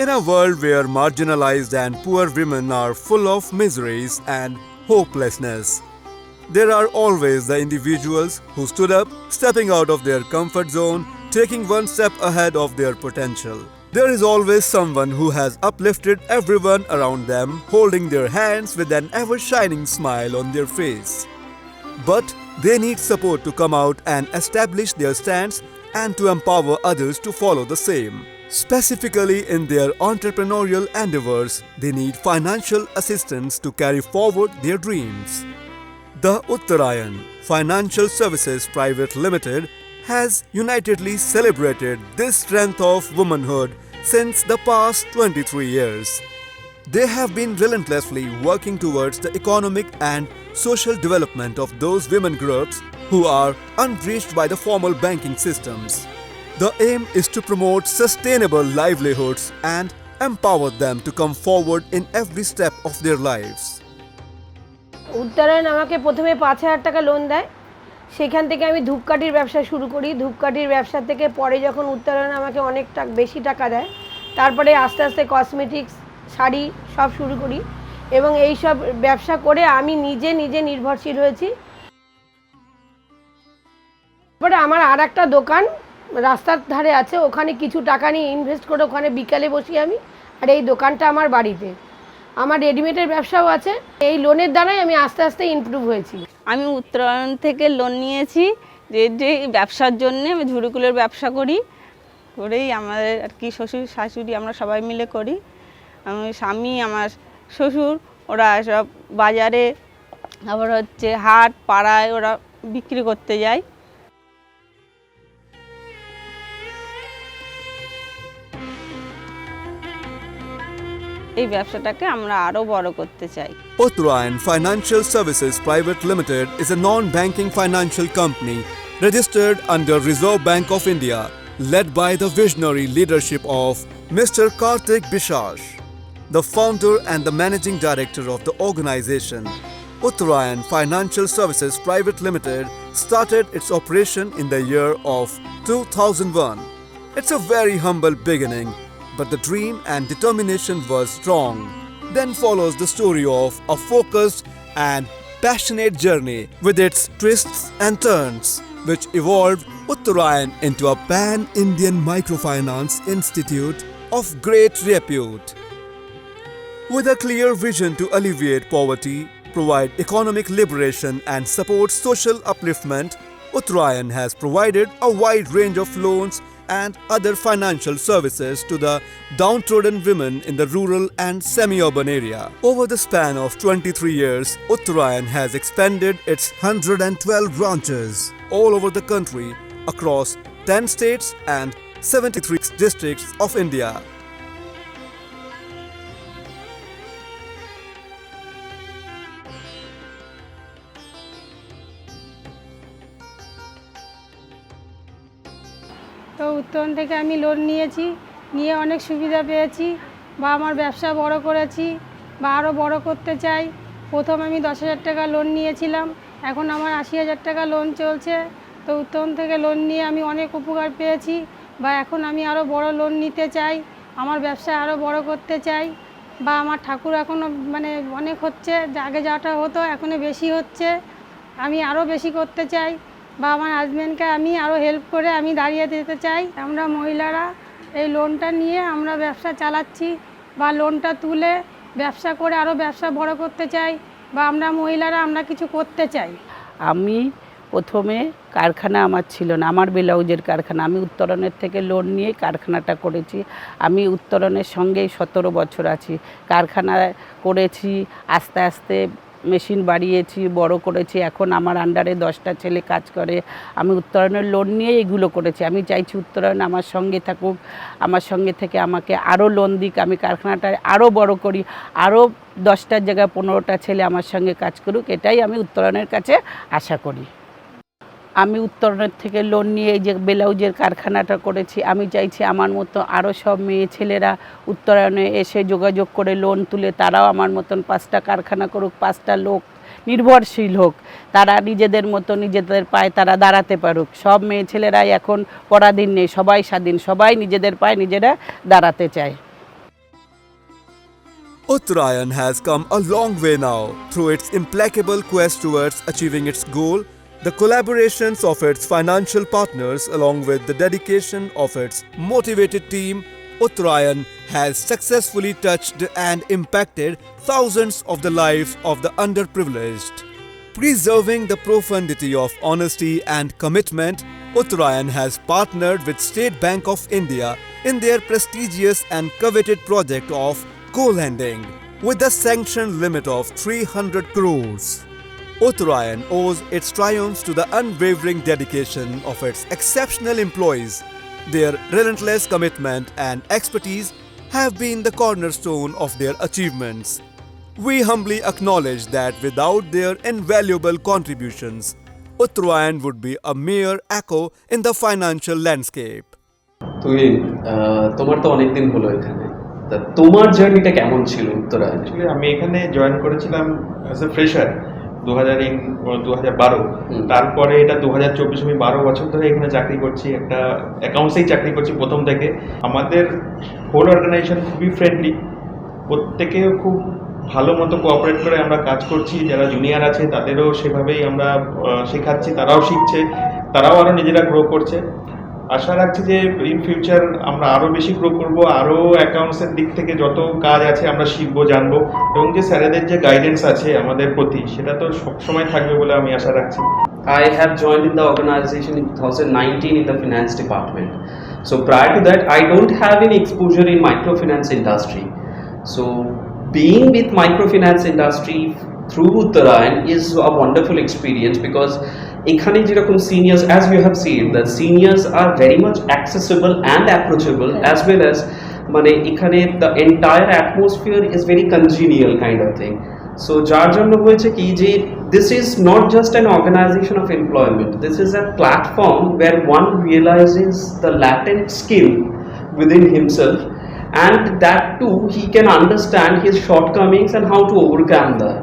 In a world where marginalized and poor women are full of miseries and hopelessness, there are always the individuals who stood up, stepping out of their comfort zone, taking one step ahead of their potential. There is always someone who has uplifted everyone around them, holding their hands with an ever shining smile on their face. But they need support to come out and establish their stance and to empower others to follow the same. Specifically in their entrepreneurial endeavors, they need financial assistance to carry forward their dreams. The Uttarayan Financial Services Private Limited has unitedly celebrated this strength of womanhood since the past 23 years. They have been relentlessly working towards the economic and social development of those women groups who are unreached by the formal banking systems. The aim is to promote sustainable livelihoods and empower them to come forward in every step of their lives. উত্তরায়ণ আমাকে প্রথমে ৫,০০০ টাকা loan দেয়। সেখান থেকে আমি ধূপকাঠির ব্যবসা শুরু করি। ধূপকাঠির ব্যবসা থেকে পরে যখন উত্তরায়ণ আমাকে অনেক বেশি টাকা দেয়, তারপরে আস্তে আস্তে কসমেটিক্স, শাড়ি সব শুরু করি এবং এই সব ব্যবসা করে আমি নিজে নির্ভরশীল হয়েছি। তারপরে আমার আরেকটা দোকান রাস্তার ধারে আছে, ওখানে কিছু টাকা নিয়ে ইনভেস্ট করে ওখানে বিকালে বসি আমি, আর এই দোকানটা আমার বাড়িতে। আমার রেডিমেডের ব্যবসাও আছে। এই লোনের দ্বারাই আমি আস্তে আস্তে ইমপ্রুভ হয়েছি। আমি উত্তরায়ণ থেকে লোন নিয়েছি যে ব্যবসার জন্য। আমি ঝুড়িগুলোর ব্যবসা করেই আমাদের আর কি শ্বশুর শাশুড়ি আমরা সবাই মিলে করি। আমি স্বামী, আমার শ্বশুর, ওরা সব বাজারে আবার হচ্ছে হাট পাড়ায় ওরা বিক্রি করতে যায়। এই ব্যবসাটাকে আমরা আরো বড় করতে চাই। Uttarayan Financial Services Private Limited is a non-banking financial company registered under Reserve Bank of India, led by the visionary leadership of Mr. Karthik Biswas, the founder and the managing director of the organization. Uttarayan Financial Services Private Limited started its operation in the year of 2001. It's a very humble beginning, but the dream and determination was strong. Then follows the story of a focused and passionate journey with its twists and turns, which evolved Uttarayan into a pan-Indian microfinance institute of great repute. With a clear vision to alleviate poverty, provide economic liberation and support social upliftment, Uttarayan has provided a wide range of loans and other financial services to the downtrodden women in the rural and semi-urban area. Over the span of 23 years, Uttarayan has expanded its 112 branches all over the country across 10 states and 73 districts of India. তো উত্তরায়ণ থেকে আমি loan নিয়ে অনেক সুবিধা পেয়েছি বা আমার ব্যবসা বড় করেছি বা আরও বড় করতে চাই। প্রথম আমি 10,০০০ টাকা লোন নিয়েছিলাম, এখন আমার 80,০০০ টাকা লোন চলছে। তো উত্তরায়ণ থেকে লোন নিয়ে আমি অনেক উপকার পেয়েছি বা এখন আমি আরও বড় লোন নিতে চাই, আমার ব্যবসা আরও বড় করতে চাই বা আমার ঠাকুর এখনও অনেক হচ্ছে, আগে যাটা হতো এখনও বেশি হচ্ছে, আমি আরও বেশি করতে চাই বা আমার হাজব্যান্ডকে আমি আরও হেল্প করে আমি দাঁড়িয়ে যেতে চাই। আমরা মহিলারা এই লোনটা নিয়ে আমরা ব্যবসা চালাচ্ছি বা লোনটা তুলে ব্যবসা করে আরও ব্যবসা বড় করতে চাই বা আমরা মহিলারা আমরা কিছু করতে চাই। আমি প্রথমে কারখানা আমার ছিল না, আমার ব্লাউজের কারখানা। আমি উত্তরণের থেকে লোন নিয়ে কারখানাটা করেছি। আমি উত্তরণের সঙ্গেই 17 বছর আছি। কারখানা করেছি, আস্তে আস্তে মেশিন বাড়িয়েছি, বড় করেছি। এখন আমার আন্ডারে 10টা ছেলে কাজ করে। আমি উত্তরায়ণের লোন নিয়ে এগুলো করেছি। আমি চাইছি উত্তরায়ণ আমার সঙ্গে থাকুক, আমার সঙ্গে থেকে আমাকে আরও লোন দিক, আমি কারখানাটা আরও বড় করি, আরও 10টার জায়গায় 15টা ছেলে আমার সঙ্গে কাজ করুক, এটাই আমি উত্তরায়ণের কাছে আশা করি। আমি উত্তরণের থেকে লোন নিয়ে এই যে ব্লাউজের কারখানাটা করেছি। আমি চাইছি আমার মতো আরও সব মেয়ে ছেলেরা উত্তরায়ণে এসে যোগাযোগ করে লোন তুলে তারাও আমার মতন 5টা কারখানা করুক, 5টা লোক নির্ভরশীল হোক, তারা নিজেদের মতো নিজেদের পায়ে তারা দাঁড়াতে পারুক। সব মেয়ে ছেলেরাই এখন পরাধীন নেই, সবাই স্বাধীন, সবাই নিজেদের পায়ে নিজেরা দাঁড়াতে চায়। Uttarayan has come a long way now through its implacable quest towards achieving its goal, the collaborations of its financial partners along with the dedication of its motivated team. Uttarayan has successfully touched and impacted thousands of the lives of the underprivileged. Preserving the profundity of honesty and commitment, Uttarayan has partnered with State Bank of India in their prestigious and coveted project of co-lending with a sanctioned limit of 300 crores. Uttarayan owes its triumphs to the unwavering dedication of its exceptional employees. Their relentless commitment and expertise have been the cornerstone of their achievements. We humbly acknowledge that without their invaluable contributions, Uttarayan would be a mere echo in the financial landscape. তুই তোমার তো অনেকদিন হলো এখানে, তা তোমার জার্নিটা কেমন ছিল উত্তরায়ণ? অ্যাকচুয়ালি আমি এখানে জয়েন করেছিলাম অ্যাজ এ ফ্রেশার 2012, তারপরে এটা 2024, আমি 12 বছর ধরে এখানে চাকরি করছি, একটা অ্যাকাউন্টসেই চাকরি করছি প্রথম থেকে। আমাদের হোল অর্গানাইজেশন খুবই ফ্রেন্ডলি, প্রত্যেকে খুব ভালো মতো কোঅপারেট করে আমরা কাজ করছি। যারা জুনিয়র আছে তাদেরও সেভাবেই আমরা শেখাচ্ছি, তারাও শিখছে, তারাও আরও নিজেরা গ্রো করছে। আশা রাখছি যে ইন ফিউচার আমরা আরও বেশি গ্রো করব, আরও অ্যাকাউন্টসের দিক থেকে যত কাজ আছে আমরা শিখবো, জানবো, এবং যে স্যারেদের যে গাইডেন্স আছে আমাদের প্রতি সেটা তো সবসময় থাকবে বলে আমি আশা রাখছি। I have joined in the organization in 2019 in the finance department. So prior to that, I don't have any exposure in microfinance industry. So being with microfinance industry through Uttarayan is a wonderful experience because এখানে যেরকম seniors, as you have seen, the seniors are very much accessible and approachable, as well as মানে এখানে the entire atmosphere is very congenial kind of thing. So যার জন্য হয়েছে কি যে this is not just an organization of employment, this is a platform where one realizes the latent skill within himself, and that too he can understand his shortcomings and how to overcome that.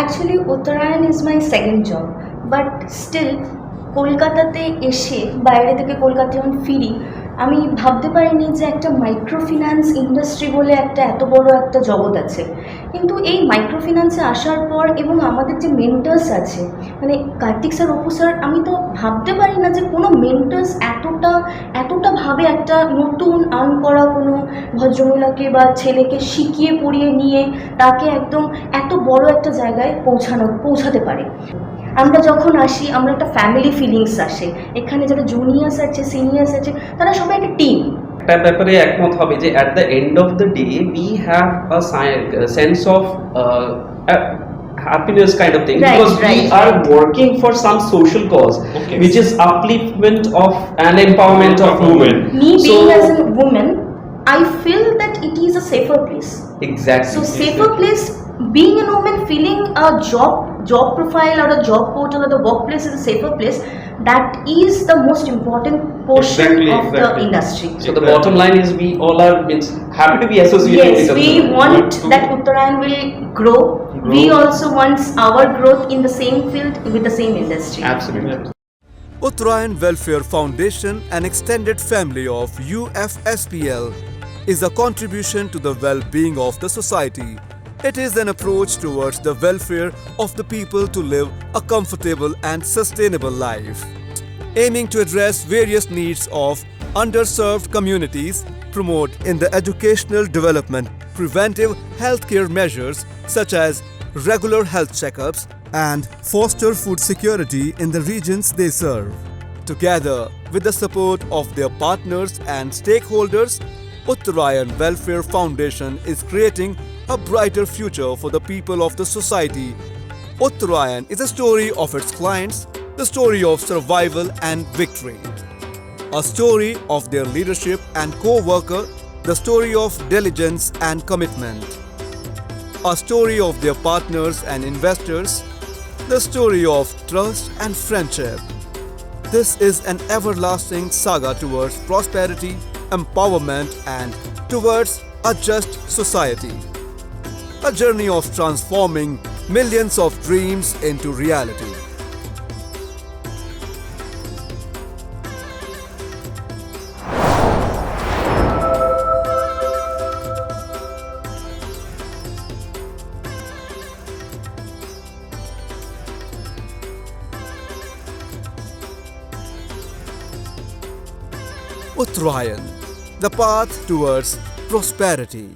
Actually, Uttarayan is my second job, but still কলকাতাতে এসে বাইরে থেকে কলকাতা যখন ফিরি আমি ভাবতে পারিনি যে একটা মাইক্রোফিন্যান্স ইন্ডাস্ট্রি বলে একটা এত বড় একটা জগৎ আছে। কিন্তু এই মাইক্রোফিন্যান্সে আসার পর এবং আমাদের যে মেন্টার্স আছে, মানে কার্তিক স্যার, অপু স্যার, আমি তো ভাবতে পারি না যে কোনো মেন্টার্স এতটা ভাবে একটা নতুন আর্ন করা কোনো ভদ্রমহিলাকে বা ছেলেকে শিখিয়ে পড়িয়ে নিয়ে তাকে একদম এত বড় একটা জায়গায় পৌঁছাতে পারে। আমরা যখন আসি আমরা একটা ফ্যামিলি ফিলিংস আসে, এখানে যারা জুনিয়র্স আছে সিনিয়র্স আছে তারা সবাই একটা টিম। একটা ব্যাপারে একমত হবে যে at the end of the day we have a sense of happiness kind of thing, because we are working for some social cause, which is upliftment of and empowerment of women. Me being as a woman, I feel that it is a safer place. Exactly. So safer place, being a woman, feeling a job profile or a job portal or the workplace is a safer place, that is the most important portion of the industry. So the bottom line is we all are happy to be associated with Yes, we want that Uttarayan will grow. We also want our growth in the same field with the same industry. Absolutely. Uttarayan Welfare Foundation, an extended family of UFSPL, is a contribution to the well-being of the society. It is an approach towards the welfare of the people to live a comfortable and sustainable life, aiming to address various needs of underserved communities, promote in the educational development preventive healthcare measures such as regular health checkups, and foster food security in the regions they serve. Together with the support of their partners and stakeholders, Uttarayan Welfare Foundation is creating a brighter future for the people of the society. Uttarayan is a story of its clients, the story of survival and victory, a story of their leadership and co-worker, the story of diligence and commitment, a story of their partners and investors, the story of trust and friendship. This is an everlasting saga towards prosperity, empowerment, and towards a just society. A journey of transforming millions of dreams into reality. Uttarayan, the path towards prosperity.